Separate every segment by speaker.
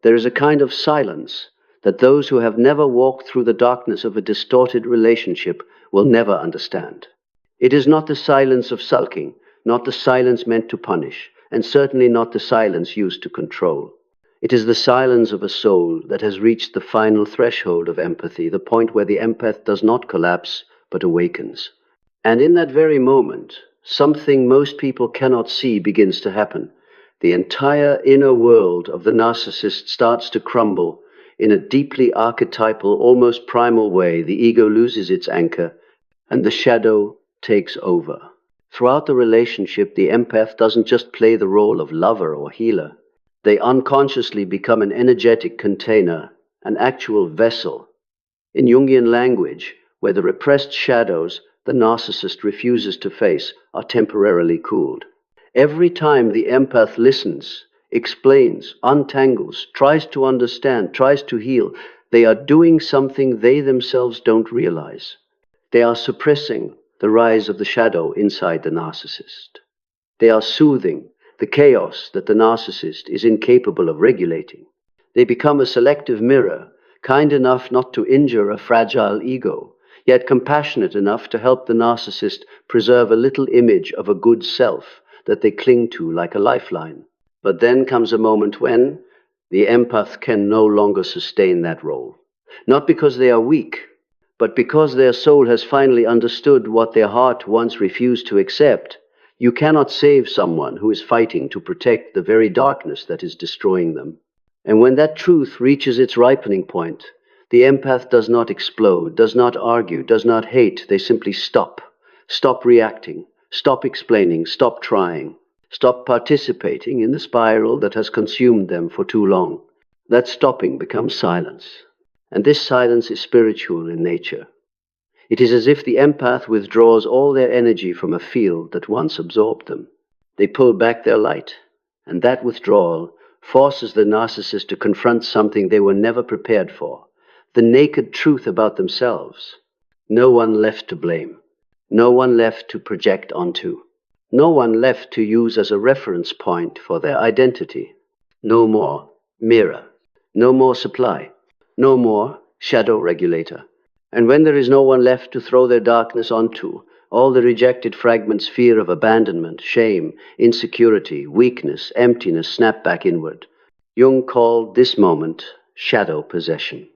Speaker 1: There is a kind of silence that those who have never walked through the darkness of a distorted relationship will never understand. It is not the silence of sulking, not the silence meant to punish, and certainly not the silence used to control. It is the silence of a soul that has reached the final threshold of empathy, the point where the empath does not collapse, but awakens. And in that very moment, something most people cannot see begins to happen. The entire inner world of the narcissist starts to crumble. In a deeply archetypal, almost primal way, the ego loses its anchor, and the shadow takes over. Throughout the relationship, the empath doesn't just play the role of lover or healer. They unconsciously become an energetic container, an actual vessel. In Jungian language, where the repressed shadows the narcissist refuses to face are temporarily cooled. Every time the empath listens, explains, untangles, tries to understand, tries to heal, they are doing something they themselves don't realize. They are suppressing the rise of the shadow inside the narcissist. They are soothing the chaos that the narcissist is incapable of regulating. They become a selective mirror, kind enough not to injure a fragile ego, yet compassionate enough to help the narcissist preserve a little image of a good self that they cling to like a lifeline. But then comes a moment when the empath can no longer sustain that role. Not because they are weak, but because their soul has finally understood what their heart once refused to accept. You cannot save someone who is fighting to protect the very darkness that is destroying them. And when that truth reaches its ripening point, the empath does not explode, does not argue, does not hate. They simply stop. Stop reacting. Stop explaining. Stop trying. Stop participating in the spiral that has consumed them for too long. That stopping becomes silence. And this silence is spiritual in nature. It is as if the empath withdraws all their energy from a field that once absorbed them. They pull back their light, and that withdrawal forces the narcissist to confront something they were never prepared for, the naked truth about themselves. No one left to blame, no one left to project onto, no one left to use as a reference point for their identity. No more mirror, no more supply, no more shadow regulator. And when there is no one left to throw their darkness onto, all the rejected fragments' fear of abandonment, shame, insecurity, weakness, emptiness snap back inward. Jung called this moment shadow possession,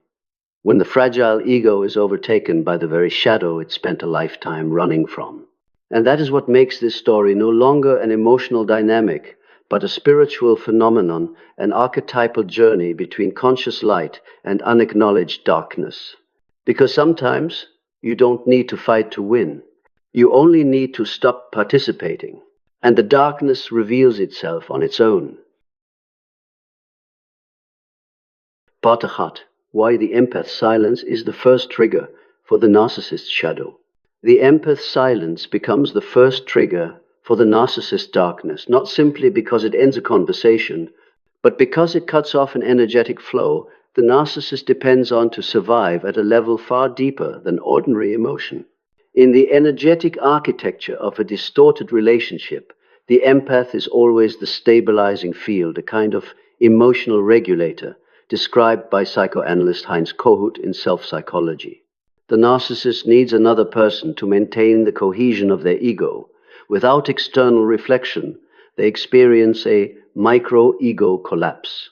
Speaker 1: when the fragile ego is overtaken by the very shadow it spent a lifetime running from. And that is what makes this story no longer an emotional dynamic, but a spiritual phenomenon, an archetypal journey between conscious light and unacknowledged darkness. Because sometimes you don't need to fight to win. You only need to stop participating, and the darkness reveals itself on its own. Part 1. Why the empath's silence is the first trigger for the narcissist's shadow. The empath's silence becomes the first trigger for the narcissist's darkness, not simply because it ends a conversation, but because it cuts off an energetic flow the narcissist depends on to survive at a level far deeper than ordinary emotion. In the energetic architecture of a distorted relationship, the empath is always the stabilizing field, a kind of emotional regulator, described by psychoanalyst Heinz Kohut in Self-Psychology. The narcissist needs another person to maintain the cohesion of their ego. Without external reflection, they experience a micro-ego collapse,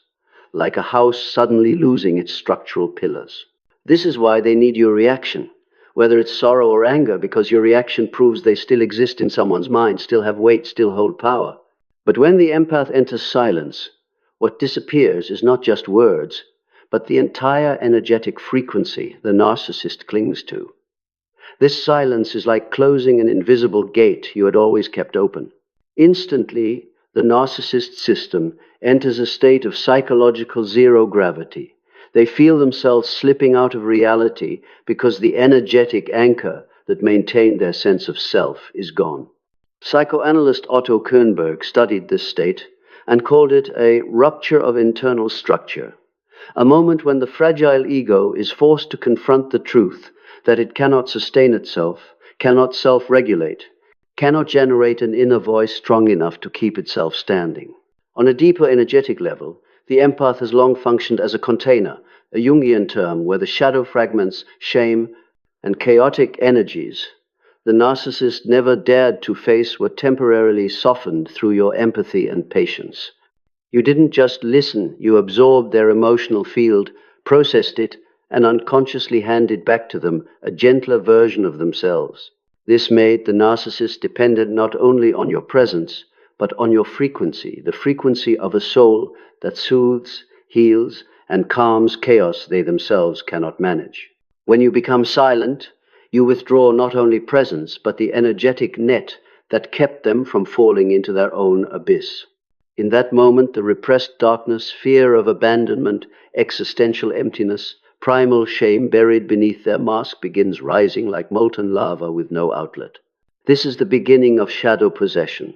Speaker 1: like a house suddenly losing its structural pillars. This is why they need your reaction, whether it's sorrow or anger, because your reaction proves they still exist in someone's mind, still have weight, still hold power. But when the empath enters silence, what disappears is not just words, but the entire energetic frequency the narcissist clings to. This silence is like closing an invisible gate you had always kept open. Instantly, the narcissist's system enters a state of psychological zero gravity. They feel themselves slipping out of reality because the energetic anchor that maintained their sense of self is gone. Psychoanalyst Otto Kernberg studied this state and called it a rupture of internal structure, a moment when the fragile ego is forced to confront the truth that it cannot sustain itself, cannot self-regulate, cannot generate an inner voice strong enough to keep itself standing. On a deeper energetic level, The empath has long functioned as a container, a Jungian term where the shadow fragments, shame, and chaotic energies the narcissist never dared to face were temporarily softened through your empathy and patience. You didn't just listen, you absorbed their emotional field, processed it, and unconsciously handed back to them a gentler version of themselves. This made the narcissist dependent not only on your presence, but on your frequency, the frequency of a soul that soothes, heals, and calms chaos they themselves cannot manage. When you become silent, you withdraw not only presence, but the energetic net that kept them from falling into their own abyss. In that moment, the repressed darkness, fear of abandonment, existential emptiness, primal shame buried beneath their mask begins rising like molten lava with no outlet. This is the beginning of shadow possession,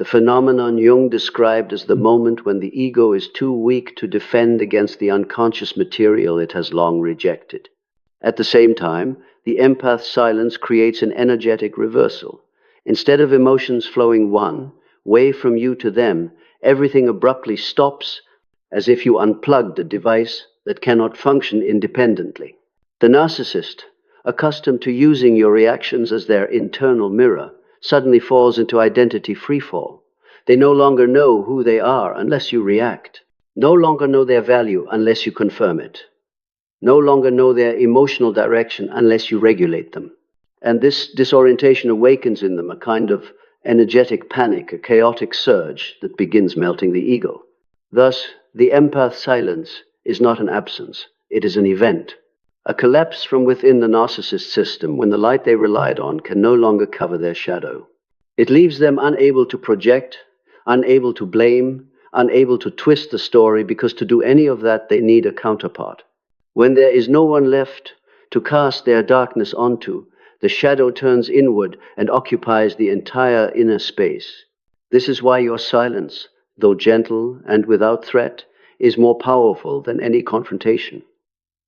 Speaker 1: the phenomenon Jung described as the moment when the ego is too weak to defend against the unconscious material it has long rejected. At the same time, the empath's silence creates an energetic reversal. Instead of emotions flowing one way from you to them, everything abruptly stops, as if you unplugged a device that cannot function independently. The narcissist, accustomed to using your reactions as their internal mirror, suddenly falls into identity freefall. They no longer know who they are unless you react, no longer know their value unless you confirm it, no longer know their emotional direction unless you regulate them. And this disorientation awakens in them a kind of energetic panic, a chaotic surge that begins melting the ego. Thus, the empath's silence is not an absence, it is an event, a collapse from within the narcissist system when the light they relied on can no longer cover their shadow. It leaves them unable to project, unable to blame, unable to twist the story, because to do any of that they need a counterpart. When there is no one left to cast their darkness onto, the shadow turns inward and occupies the entire inner space. This is why your silence, though gentle and without threat, is more powerful than any confrontation.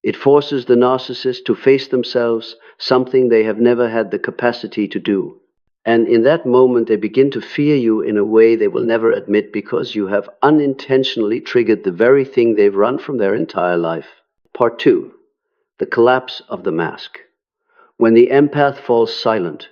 Speaker 1: It forces the narcissist to face themselves, something they have never had the capacity to do. And in that moment, they begin to fear you in a way they will never admit, because you have unintentionally triggered the very thing they've run from their entire life. Part 2. The collapse of the mask. When the empath falls silent,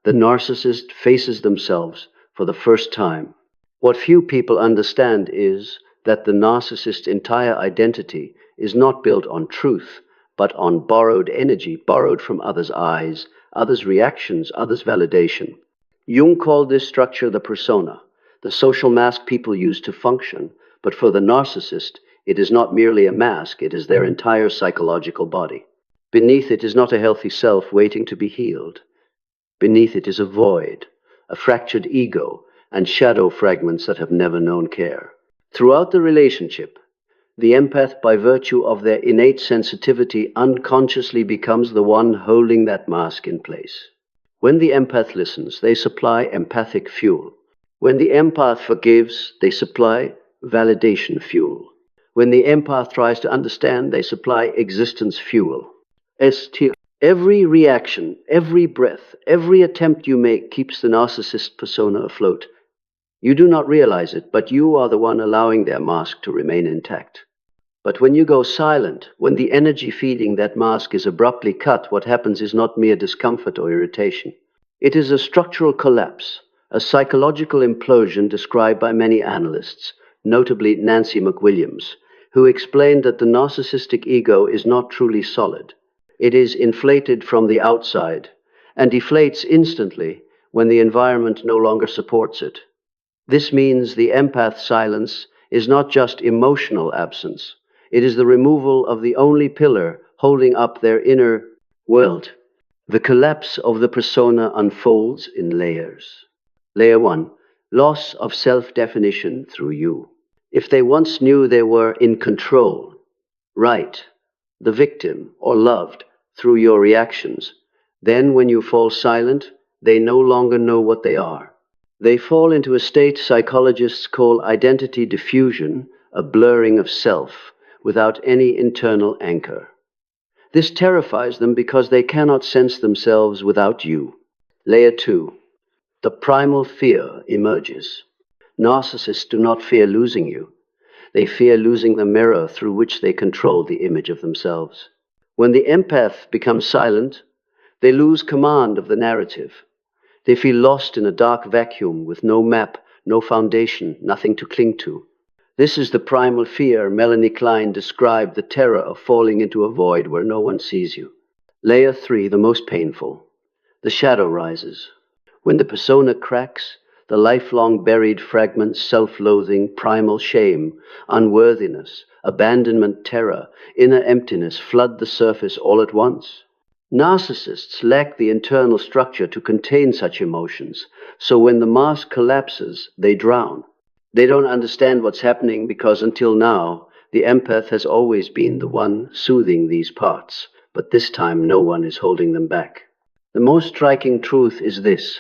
Speaker 1: the narcissist faces themselves for the first time. What few people understand is that the narcissist's entire identity is not built on truth, but on borrowed energy, borrowed from others' eyes, others' reactions, others' validation. Jung called this structure the persona, the social mask people use to function, but for the narcissist, it is not merely a mask, it is their entire psychological body. Beneath it is not a healthy self waiting to be healed. Beneath it is a void, a fractured ego, and shadow fragments that have never known care. Throughout the relationship, the empath, by virtue of their innate sensitivity, unconsciously becomes the one holding that mask in place. When the empath listens, they supply empathic fuel. When the empath forgives, they supply validation fuel. When the empath tries to understand, they supply existence fuel. Every reaction, every breath, every attempt you make keeps the narcissist persona afloat. You do not realize it, but you are the one allowing their mask to remain intact. But when you go silent, when the energy feeding that mask is abruptly cut, what happens is not mere discomfort or irritation. It is a structural collapse, a psychological implosion described by many analysts, notably Nancy McWilliams, who explained that the narcissistic ego is not truly solid. It is inflated from the outside and deflates instantly when the environment no longer supports it. This means the empath's silence is not just emotional absence. It is the removal of the only pillar holding up their inner world. The collapse of the persona unfolds in layers. Layer 1, loss of self-definition through you. If they once knew they were in control, right, the victim, or loved through your reactions, then when you fall silent, they no longer know what they are. They fall into a state psychologists call identity diffusion, a blurring of self, without any internal anchor. This terrifies them because they cannot sense themselves without you. Layer 2. The primal fear emerges. Narcissists do not fear losing you. They fear losing the mirror through which they control the image of themselves. When the empath becomes silent, they lose command of the narrative. They feel lost in a dark vacuum with no map, no foundation, nothing to cling to. This is the primal fear Melanie Klein described, the terror of falling into a void where no one sees you. Layer 3, the most painful. The shadow rises. When the persona cracks, the lifelong buried fragments, self-loathing, primal shame, unworthiness, abandonment, terror, inner emptiness flood the surface all at once. Narcissists lack the internal structure to contain such emotions, so when the mask collapses, they drown. They don't understand what's happening because until now, the empath has always been the one soothing these parts, but this time no one is holding them back. The most striking truth is this.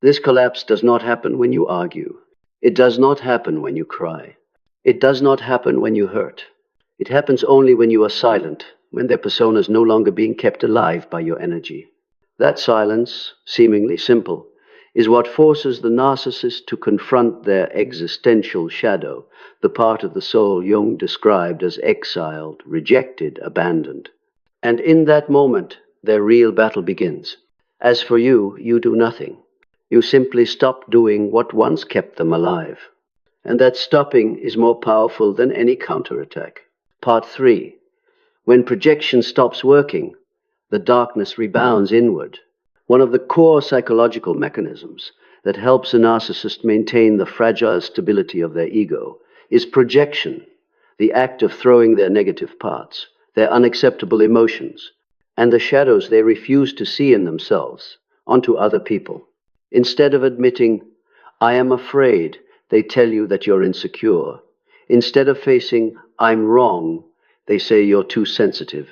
Speaker 1: This collapse does not happen when you argue. It does not happen when you cry. It does not happen when you hurt. It happens only when you are silent, when their persona is no longer being kept alive by your energy. That silence, seemingly simple, is what forces the narcissist to confront their existential shadow, the part of the soul Jung described as exiled, rejected, abandoned. And in that moment, their real battle begins. As for you, you do nothing. You simply stop doing what once kept them alive. And that stopping is more powerful than any counterattack. Part 3. When projection stops working, the darkness rebounds inward. One of the core psychological mechanisms that helps a narcissist maintain the fragile stability of their ego is projection, the act of throwing their negative parts, their unacceptable emotions, and the shadows they refuse to see in themselves onto other people. Instead of admitting, I am afraid, they tell you that you're insecure. Instead of facing, I'm wrong, they say you're too sensitive.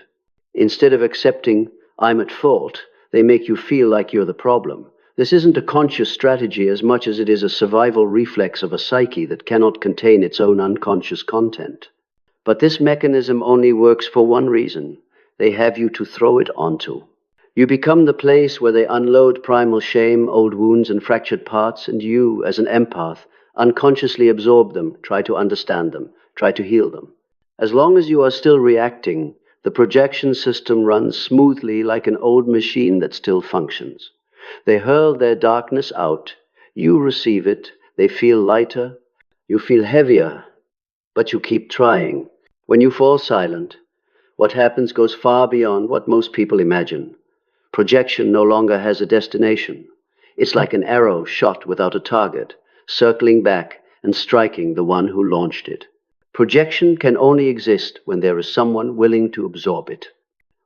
Speaker 1: Instead of accepting, I'm at fault, they make you feel like you're the problem. This isn't a conscious strategy as much as it is a survival reflex of a psyche that cannot contain its own unconscious content. But this mechanism only works for one reason. They have you to throw it onto. You become the place where they unload primal shame, old wounds, and fractured parts, and you, as an empath, unconsciously absorb them, try to understand them, try to heal them. As long as you are still reacting, the projection system runs smoothly like an old machine that still functions. They hurl their darkness out, you receive it, they feel lighter, you feel heavier, but you keep trying. When you fall silent, what happens goes far beyond what most people imagine. Projection no longer has a destination. It's like an arrow shot without a target, circling back and striking the one who launched it. Projection can only exist when there is someone willing to absorb it.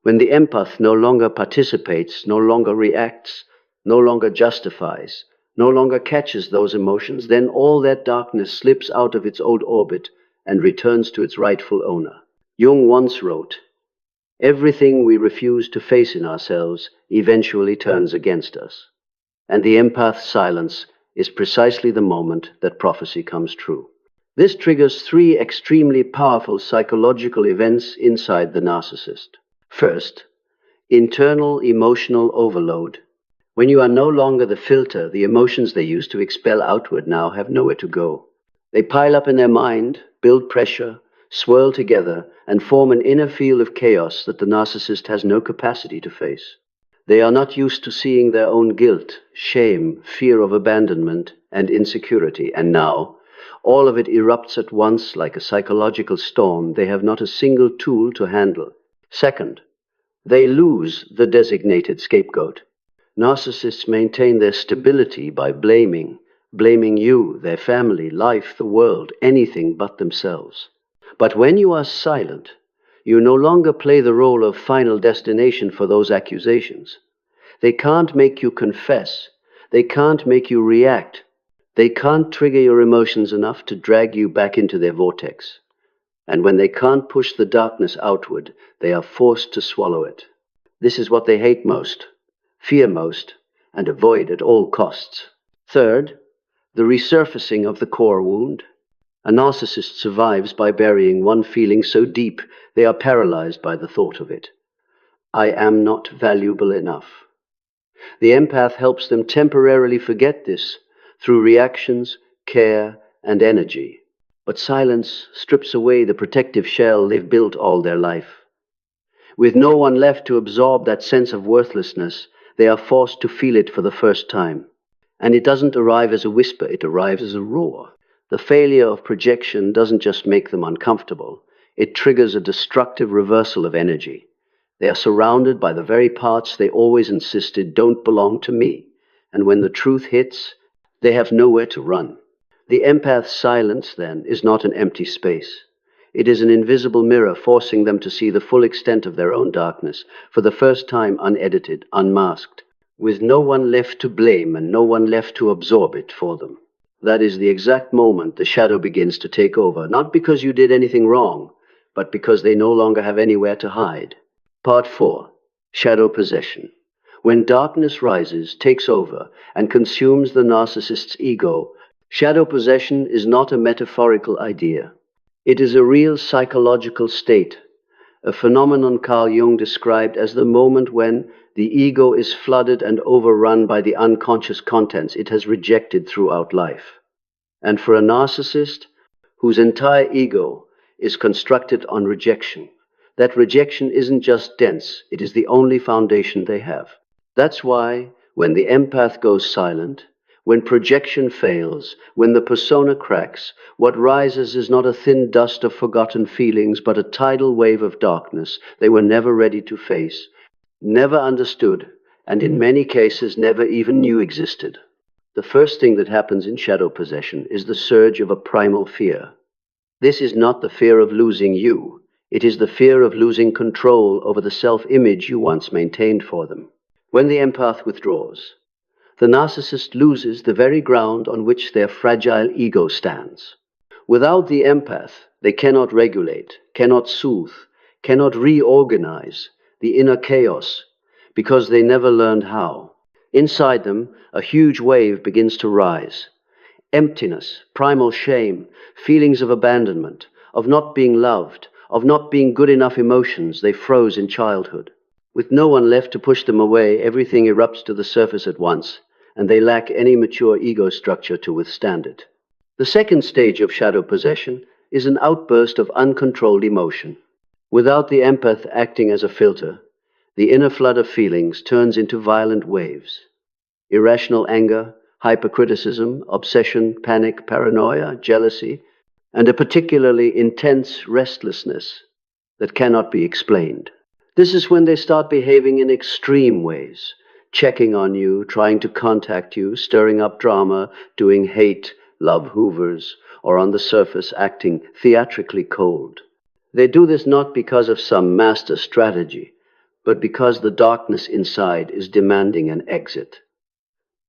Speaker 1: When the empath no longer participates, no longer reacts, no longer justifies, no longer catches those emotions, then all that darkness slips out of its old orbit and returns to its rightful owner. Jung once wrote, everything we refuse to face in ourselves eventually turns against us. And the empath's silence is precisely the moment that prophecy comes true. This triggers 3 extremely powerful psychological events inside the narcissist. First, internal emotional overload. When you are no longer the filter, the emotions they use to expel outward now have nowhere to go. They pile up in their mind, build pressure, swirl together, and form an inner field of chaos that the narcissist has no capacity to face. They are not used to seeing their own guilt, shame, fear of abandonment, and insecurity, and now, all of it erupts at once like a psychological storm they have not a single tool to handle. Second, they lose the designated scapegoat. Narcissists maintain their stability by blaming you, their family, life, the world, anything but themselves. But when you are silent, you no longer play the role of final destination for those accusations. They can't make you confess. They can't make you react. They can't trigger your emotions enough to drag you back into their vortex. And when they can't push the darkness outward, they are forced to swallow it. This is what they hate most, fear most, and avoid at all costs. Third, the resurfacing of the core wound. A narcissist survives by burying one feeling so deep they are paralyzed by the thought of it. I am not valuable enough. The empath helps them temporarily forget this through reactions, care, and energy. But silence strips away the protective shell they've built all their life. With no one left to absorb that sense of worthlessness, they are forced to feel it for the first time. And it doesn't arrive as a whisper, it arrives as a roar. The failure of projection doesn't just make them uncomfortable, it triggers a destructive reversal of energy. They are surrounded by the very parts they always insisted don't belong to me, and when the truth hits, they have nowhere to run. The empath's silence, then, is not an empty space. It is an invisible mirror forcing them to see the full extent of their own darkness, for the first time unedited, unmasked, with no one left to blame and no one left to absorb it for them. That is the exact moment the shadow begins to take over, not because you did anything wrong, but because they no longer have anywhere to hide. Part 4. Shadow Possession. When darkness rises, takes over, and consumes the narcissist's ego, shadow possession is not a metaphorical idea. It is a real psychological state, a phenomenon Carl Jung described as the moment when the ego is flooded and overrun by the unconscious contents it has rejected throughout life. And for a narcissist whose entire ego is constructed on rejection, that rejection isn't just dense, it is the only foundation they have. That's why, when the empath goes silent, when projection fails, when the persona cracks, what rises is not a thin dust of forgotten feelings, but a tidal wave of darkness they were never ready to face, never understood, and in many cases never even knew existed. The first thing that happens in shadow possession is the surge of a primal fear. This is not the fear of losing you. It is the fear of losing control over the self-image you once maintained for them. When the empath withdraws, the narcissist loses the very ground on which their fragile ego stands. Without the empath, they cannot regulate, cannot soothe, cannot reorganize the inner chaos, because they never learned how. Inside them, a huge wave begins to rise. Emptiness, primal shame, feelings of abandonment, of not being loved, of not being good enough emotions they froze in childhood. With no one left to push them away, everything erupts to the surface at once, and they lack any mature ego structure to withstand it. The second stage of shadow possession is an outburst of uncontrolled emotion. Without the empath acting as a filter, the inner flood of feelings turns into violent waves. Irrational anger, hypercriticism, obsession, panic, paranoia, jealousy, and a particularly intense restlessness that cannot be explained. This is when they start behaving in extreme ways, checking on you, trying to contact you, stirring up drama, doing hate, love hoovers, or on the surface acting theatrically cold. They do this not because of some master strategy, but because the darkness inside is demanding an exit.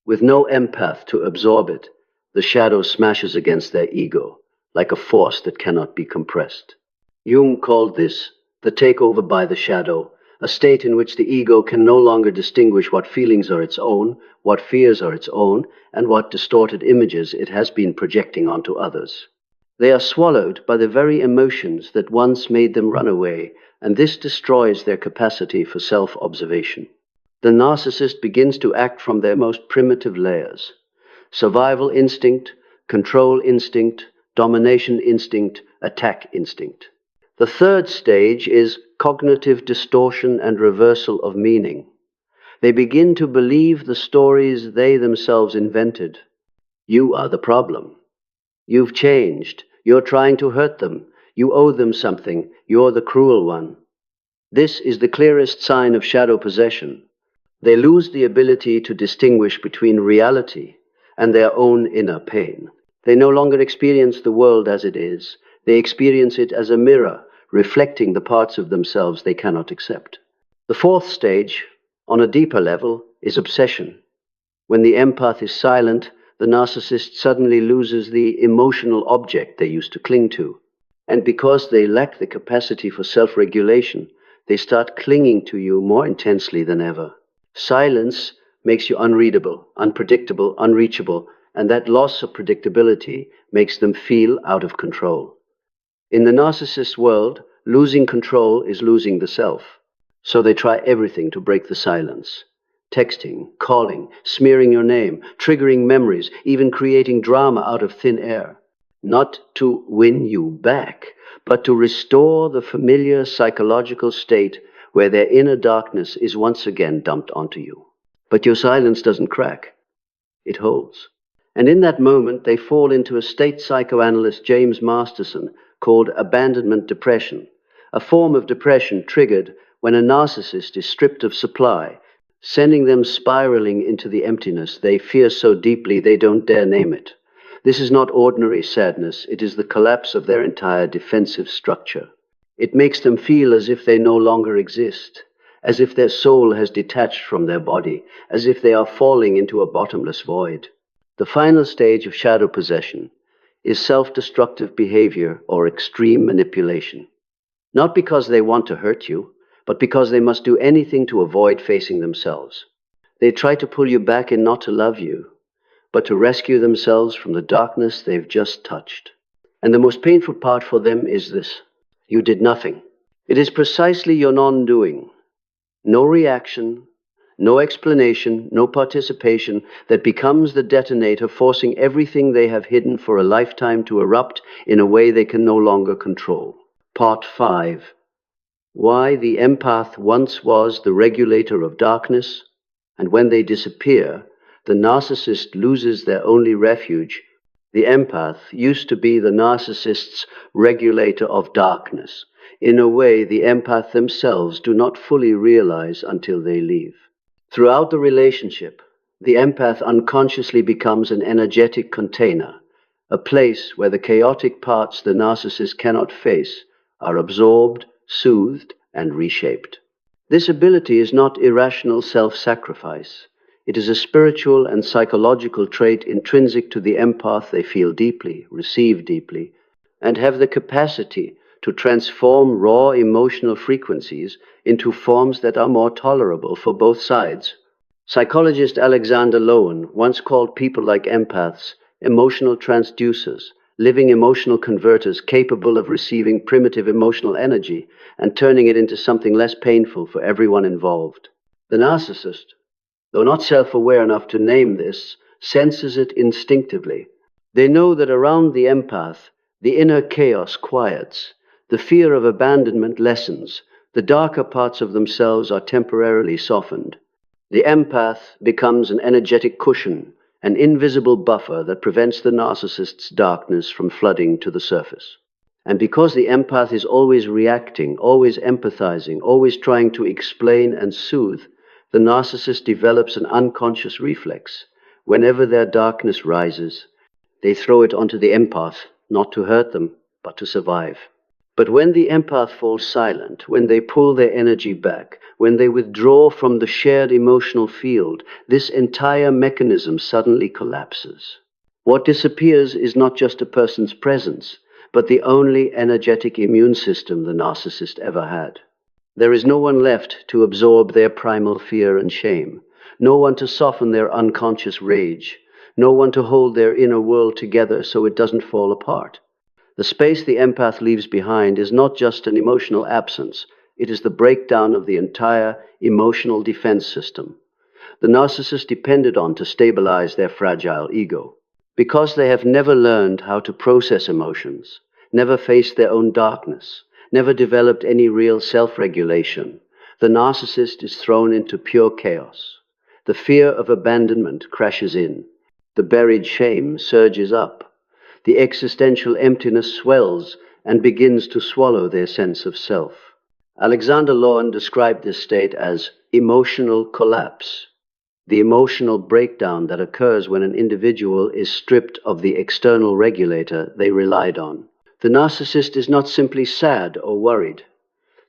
Speaker 1: With no empath to absorb it, the shadow smashes against their ego, like a force that cannot be compressed. Jung called this the takeover by the shadow, a state in which the ego can no longer distinguish what feelings are its own, what fears are its own, and what distorted images it has been projecting onto others. They are swallowed by the very emotions that once made them run away, and this destroys their capacity for self-observation. The narcissist begins to act from their most primitive layers: survival instinct, control instinct, domination instinct, attack instinct. The third stage is cognitive distortion and reversal of meaning. They begin to believe the stories they themselves invented. You are the problem. You've changed. You're trying to hurt them. You owe them something. You're the cruel one. This is the clearest sign of shadow possession. They lose the ability to distinguish between reality and their own inner pain. They no longer experience the world as it is. They experience it as a mirror, reflecting the parts of themselves they cannot accept. The fourth stage, on a deeper level, is obsession. When the empath is silent, the narcissist suddenly loses the emotional object they used to cling to. And because they lack the capacity for self-regulation, they start clinging to you more intensely than ever. Silence makes you unreadable, unpredictable, unreachable, and that loss of predictability makes them feel out of control. In the narcissist's world, losing control is losing the self. So they try everything to break the silence. Texting, calling, smearing your name, triggering memories, even creating drama out of thin air. not to win you back, but to restore the familiar psychological state where their inner darkness is once again dumped onto you. But your silence doesn't crack. It holds. And in that moment, they fall into a state psychoanalyst James Masterson called abandonment depression, a form of depression triggered when a narcissist is stripped of supply, sending them spiraling into the emptiness they fear so deeply they don't dare name it. This is not ordinary sadness, it is the collapse of their entire defensive structure. It makes them feel as if they no longer exist, as if their soul has detached from their body, as if they are falling into a bottomless void. The final stage of shadow possession is self-destructive behavior or extreme manipulation. Not because they want to hurt you, but because they must do anything to avoid facing themselves. They try to pull you back in not to love you, but to rescue themselves from the darkness they've just touched. And the most painful part for them is this: you did nothing. It is precisely your non-doing, no reaction, no explanation, no participation, that becomes the detonator, forcing everything they have hidden for a lifetime to erupt in a way they can no longer control. Part 5. Why the empath once was the regulator of darkness, and when they disappear, the narcissist loses their only refuge. The empath used to be the narcissist's regulator of darkness, in a way the empath themselves do not fully realize until they leave. Throughout the relationship, the empath unconsciously becomes an energetic container, a place where the chaotic parts the narcissist cannot face are absorbed, soothed, and reshaped. This ability is not irrational self-sacrifice. It is a spiritual and psychological trait intrinsic to the empath. They feel deeply, receive deeply, and have the capacity to transform raw emotional frequencies into forms that are more tolerable for both sides. Psychologist Alexander Lowen once called people like empaths emotional transducers, living emotional converters capable of receiving primitive emotional energy and turning it into something less painful for everyone involved. The narcissist, though not self-aware enough to name this, senses it instinctively. They know that around the empath, the inner chaos quiets, the fear of abandonment lessens, the darker parts of themselves are temporarily softened. The empath becomes an energetic cushion, an invisible buffer that prevents the narcissist's darkness from flooding to the surface. And because the empath is always reacting, always empathizing, always trying to explain and soothe, the narcissist develops an unconscious reflex. Whenever their darkness rises, they throw it onto the empath, not to hurt them, but to survive. But when the empath falls silent, when they pull their energy back, when they withdraw from the shared emotional field, this entire mechanism suddenly collapses. What disappears is not just a person's presence, but the only energetic immune system the narcissist ever had. There is no one left to absorb their primal fear and shame, no one to soften their unconscious rage, no one to hold their inner world together so it doesn't fall apart. The space the empath leaves behind is not just an emotional absence, it is the breakdown of the entire emotional defense system. The narcissist depended on to stabilize their fragile ego. Because they have never learned how to process emotions, never faced their own darkness, never developed any real self-regulation, the narcissist is thrown into pure chaos. The fear of abandonment crashes in. The buried shame surges up. The existential emptiness swells and begins to swallow their sense of self. Alexander Lowen described this state as emotional collapse, the emotional breakdown that occurs when an individual is stripped of the external regulator they relied on. The narcissist is not simply sad or worried.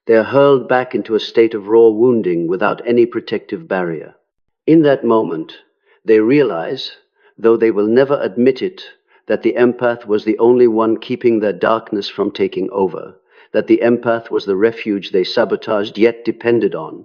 Speaker 1: They are hurled back into a state of raw wounding without any protective barrier. In that moment, they realize, though they will never admit it, that the empath was the only one keeping their darkness from taking over, that the empath was the refuge they sabotaged yet depended on,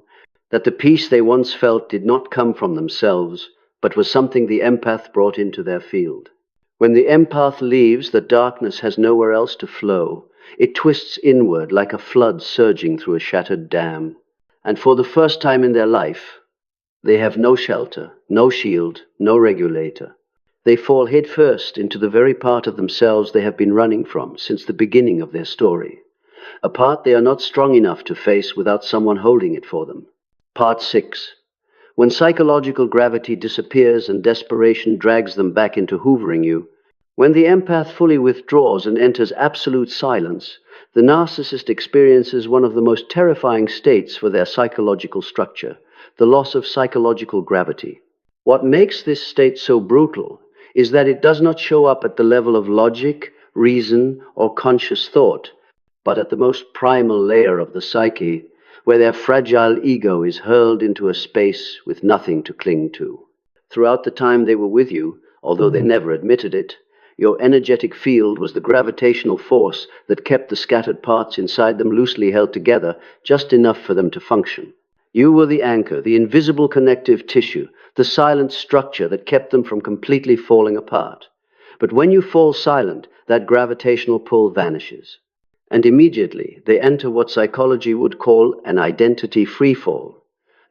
Speaker 1: that the peace they once felt did not come from themselves, but was something the empath brought into their field. When the empath leaves, the darkness has nowhere else to flow. It twists inward like a flood surging through a shattered dam. And for the first time in their life, they have no shelter, no shield, no regulator. They fall headfirst into the very part of themselves they have been running from since the beginning of their story, a part they are not strong enough to face without someone holding it for them. Part 6. When psychological gravity disappears and desperation drags them back into hoovering you, when the empath fully withdraws and enters absolute silence, the narcissist experiences one of the most terrifying states for their psychological structure, the loss of psychological gravity. What makes this state so brutal is that it does not show up at the level of logic, reason, or conscious thought, but at the most primal layer of the psyche, where their fragile ego is hurled into a space with nothing to cling to. Throughout the time they were with you, although they never admitted it, your energetic field was the gravitational force that kept the scattered parts inside them loosely held together just enough for them to function. You were the anchor, the invisible connective tissue, the silent structure that kept them from completely falling apart. But when you fall silent, that gravitational pull vanishes. And immediately they enter what psychology would call an identity freefall,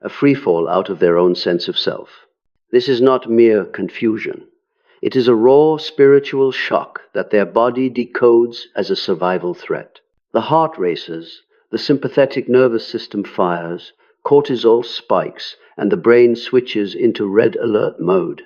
Speaker 1: a freefall out of their own sense of self. This is not mere confusion. It is a raw spiritual shock that their body decodes as a survival threat. The heart races, the sympathetic nervous system fires, cortisol spikes, and the brain switches into red alert mode.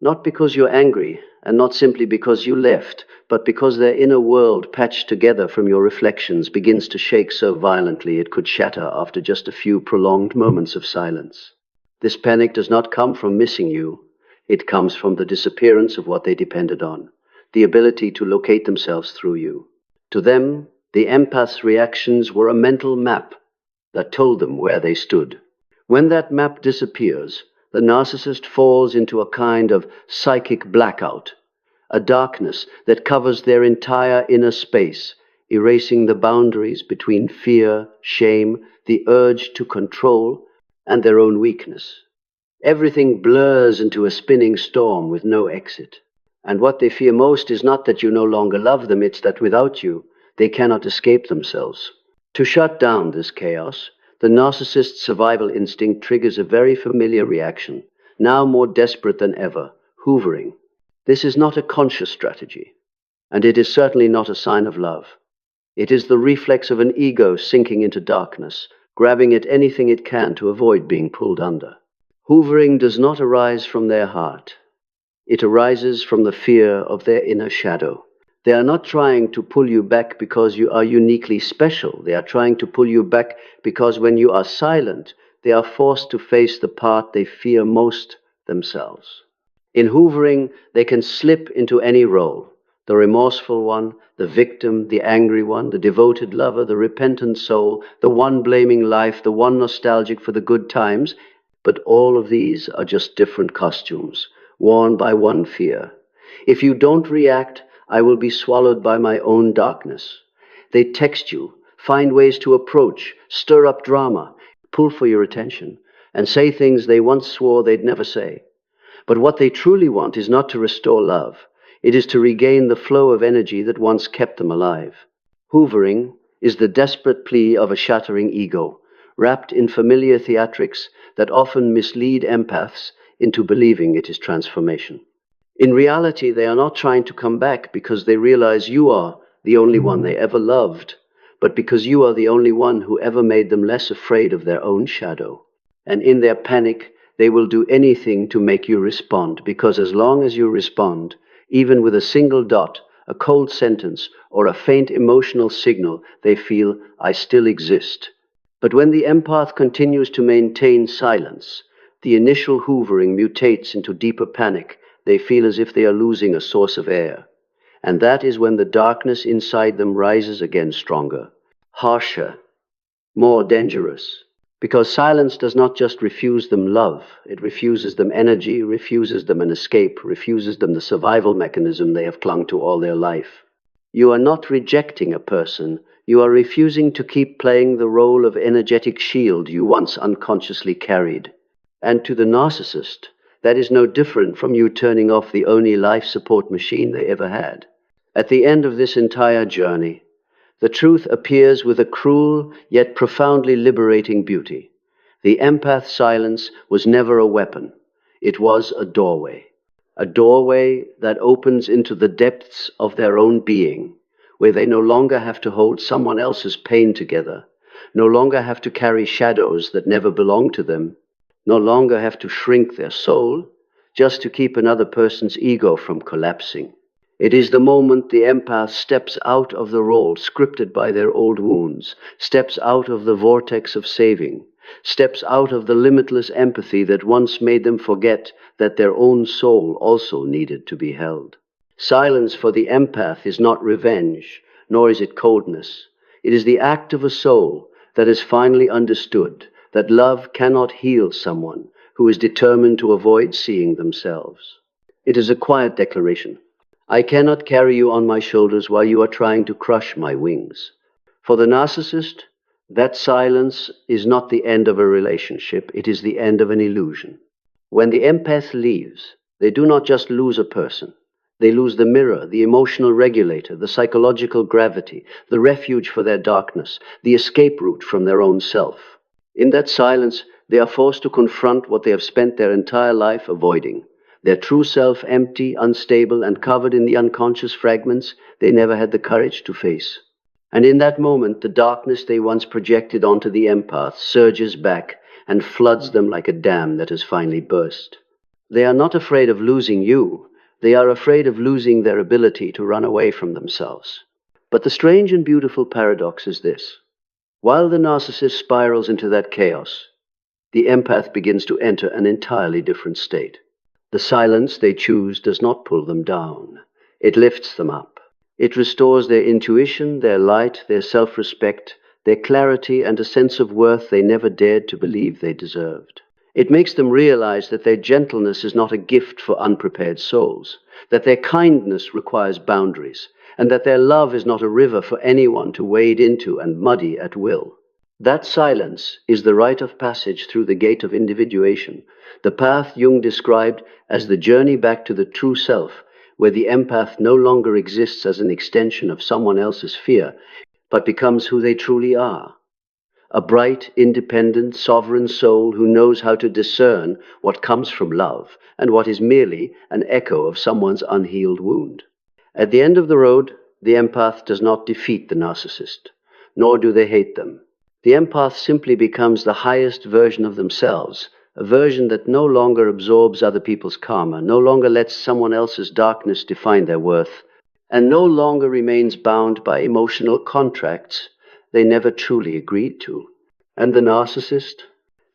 Speaker 1: Not because you're angry, and not simply because you left, but because their inner world, patched together from your reflections, begins to shake so violently it could shatter after just a few prolonged moments of silence. This panic does not come from missing you. It comes from the disappearance of what they depended on, the ability to locate themselves through you. To them, the empath's reactions were a mental map that told them where they stood. When that map disappears, the narcissist falls into a kind of psychic blackout, a darkness that covers their entire inner space, erasing the boundaries between fear, shame, the urge to control, and their own weakness. Everything blurs into a spinning storm with no exit. And what they fear most is not that you no longer love them, it's that without you, they cannot escape themselves. To shut down this chaos, the narcissist's survival instinct triggers a very familiar reaction, now more desperate than ever: hoovering. This is not a conscious strategy, and it is certainly not a sign of love. It is the reflex of an ego sinking into darkness, grabbing at anything it can to avoid being pulled under. Hoovering does not arise from their heart. It arises from the fear of their inner shadow. They are not trying to pull you back because you are uniquely special. They are trying to pull you back because when you are silent, they are forced to face the part they fear most themselves. In hoovering, they can slip into any role: the remorseful one, the victim, the angry one, the devoted lover, the repentant soul, the one blaming life, the one nostalgic for the good times. But all of these are just different costumes, worn by one fear. If you don't react, I will be swallowed by my own darkness. They text you, find ways to approach, stir up drama, pull for your attention, and say things they once swore they'd never say. But what they truly want is not to restore love. It is to regain the flow of energy that once kept them alive. Hoovering is the desperate plea of a shattering ego, wrapped in familiar theatrics that often mislead empaths into believing it is transformation. In reality, they are not trying to come back because they realize you are the only one they ever loved, but because you are the only one who ever made them less afraid of their own shadow. And in their panic, they will do anything to make you respond, because as long as you respond, even with a single dot, a cold sentence, or a faint emotional signal, they feel, I still exist. But when the empath continues to maintain silence, the initial hoovering mutates into deeper panic. They feel as if they are losing a source of air. And that is when the darkness inside them rises again stronger, harsher, more dangerous. Because silence does not just refuse them love, it refuses them energy, refuses them an escape, refuses them the survival mechanism they have clung to all their life. You are not rejecting a person, you are refusing to keep playing the role of energetic shield you once unconsciously carried. And to the narcissist, that is no different from you turning off the only life support machine they ever had. At the end of this entire journey, the truth appears with a cruel yet profoundly liberating beauty. The empath's silence was never a weapon. It was a doorway. a doorway that opens into the depths of their own being, where they no longer have to hold someone else's pain together, no longer have to carry shadows that never belong to them, no longer have to shrink their soul just to keep another person's ego from collapsing. It is the moment the empath steps out of the role scripted by their old wounds, steps out of the vortex of saving, steps out of the limitless empathy that once made them forget that their own soul also needed to be held. Silence for the empath is not revenge, nor is it coldness. It is the act of a soul that has finally understood that love cannot heal someone who is determined to avoid seeing themselves. It is a quiet declaration. I cannot carry you on my shoulders while you are trying to crush my wings. For the narcissist, that silence is not the end of a relationship, it is the end of an illusion. When the empath leaves, they do not just lose a person. They lose the mirror, the emotional regulator, the psychological gravity, the refuge for their darkness, the escape route from their own self. In that silence, they are forced to confront what they have spent their entire life avoiding. Their true self empty, unstable, and covered in the unconscious fragments they never had the courage to face. And in that moment, the darkness they once projected onto the empath surges back and floods them like a dam that has finally burst. They are not afraid of losing you. They are afraid of losing their ability to run away from themselves. But the strange and beautiful paradox is this. While the narcissist spirals into that chaos, the empath begins to enter an entirely different state. The silence they choose does not pull them down. It lifts them up. It restores their intuition, their light, their self-respect, their clarity, and a sense of worth they never dared to believe they deserved. It makes them realize that their gentleness is not a gift for unprepared souls, that their kindness requires boundaries, and that their love is not a river for anyone to wade into and muddy at will. That silence is the rite of passage through the gate of individuation, the path Jung described as the journey back to the true self, where the empath no longer exists as an extension of someone else's fear, but becomes who they truly are. A bright, independent, sovereign soul who knows how to discern what comes from love and what is merely an echo of someone's unhealed wound. At the end of the road, the empath does not defeat the narcissist, nor do they hate them. The empath simply becomes the highest version of themselves, a version that no longer absorbs other people's karma, no longer lets someone else's darkness define their worth, and no longer remains bound by emotional contracts they never truly agreed to. And the narcissist?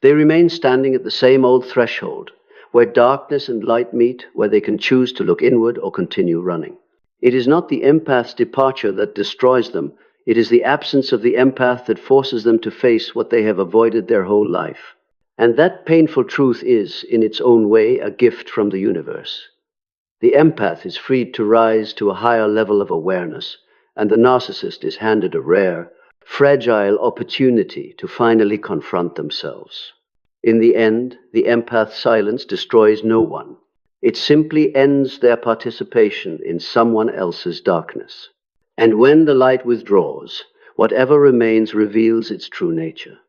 Speaker 1: They remain standing at the same old threshold, where darkness and light meet, where they can choose to look inward or continue running. It is not the empath's departure that destroys them. It is the absence of the empath that forces them to face what they have avoided their whole life. And that painful truth is, in its own way, a gift from the universe. The empath is freed to rise to a higher level of awareness, and the narcissist is handed a rare, fragile opportunity to finally confront themselves. In the end, the empath's silence destroys no one. It simply ends their participation in someone else's darkness. And when the light withdraws, whatever remains reveals its true nature.